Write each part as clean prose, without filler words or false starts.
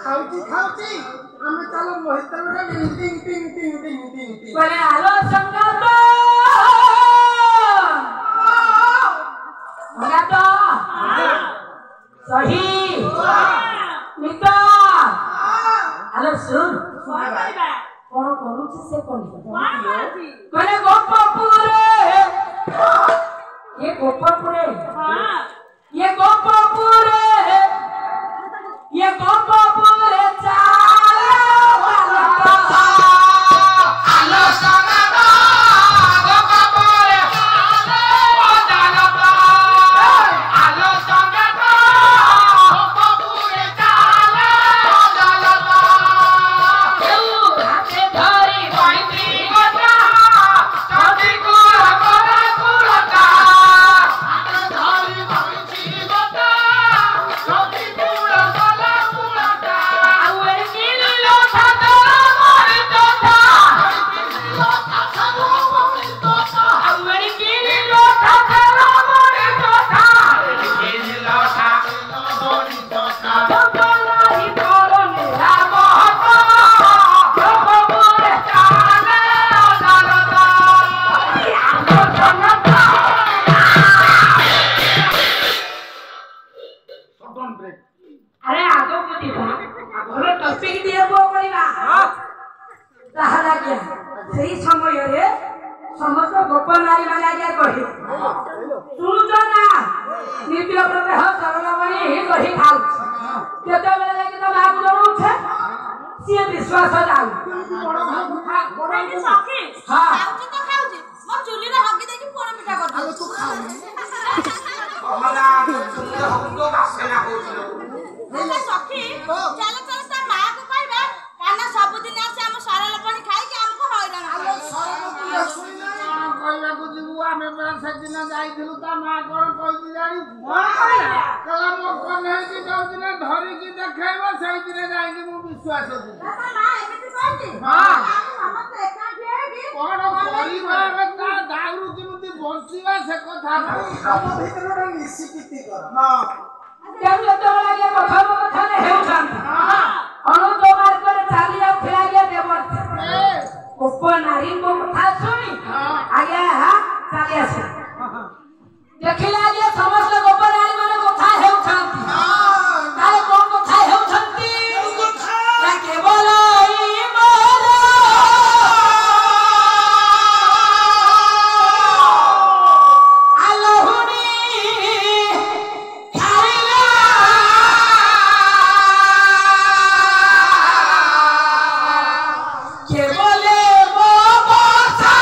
खाऊची खाऊची आम्ही चालू मोहितला टिंग टिंग टिंग टिंग टिंग टिंग टिंग बरे आलो संगत तो सही निका आलो सुन कोन करूची से कोन कोने गोपपुरे ये गोपपुरे ये गोपपुरे चालो आलो संगत गोपपुरे आलो संगत गोपपुरे चालो हाथे धरी बैठी गोटा सदी कुल गोरा कुलका हाथे धरी बैठी गोटा सदी कुल गोरा कुलका आवे किनी लोटा तोरा मोरी तोता आवे किनी लोटा तोरा मोरी तोता किनी लोटा मोरी तोता भगवानी तोरो निरा महता गोपपुरे चाले दालता आलो संगत सडन ब्रेक अरे आगो को दिबा भले टपिक दिए बो करिबा ताहा गया सेही समय रे समस्त गोप नारी माने आज्ञा कहि सुनुछ ना नित्य प्रभे ह सरलमणि ही कहि खाउ केते बेले जाके त बाबू जणौ छे सिए विश्वास जाउ बड़ भाग बड़ सखी हां खाउची तो खाउची मो चुली रे हगी देकी पोड़ मिठा कर आलो तू खाऊ हमरा चुल्ले हगो बासेना होइलो अरे सखी चलो चलो ता मां को कहबे काना सब दिन आसे हम सरल पानी खाई के हमको हैरान आलो सरल पिया सुइना कहला को जीवु आमे बरा सदिन जाइथिलु ता मा कोन कहि जानी कला मो कने कि जों दिन धरि कि देखाइबो सेइ दिन जाई कि मु विश्वास होती ता मां एमिति कहती हां हम तो एका जेगी कोन परिवार ता दाउरु किमति बंसीबा से कथा सब भितर निश्चित कर हां केउ जतो लागे कथा ने हेउछन हां अनु तो मार करे चाली जाउ फिरा गया देवर ए गोप नारी को कथा सुनी आगे चाली आसे देखिला जे समस्त गोप नारी माने कथा हेउछंती तारे कोन कथा हेउछंती या केवल ई मोला आलोहुनी खाइला केवल मो बसा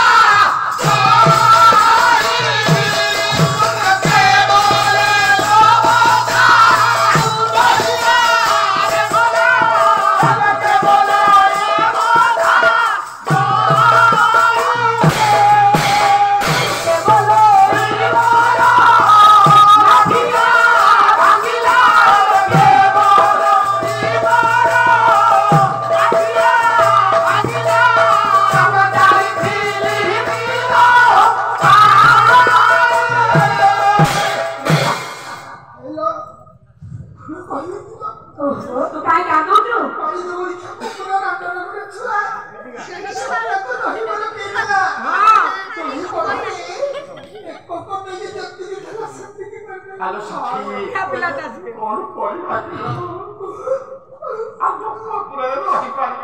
तू काय कांदू तू आलो सखी कौन परिवार आप लोग पूरा रही पानी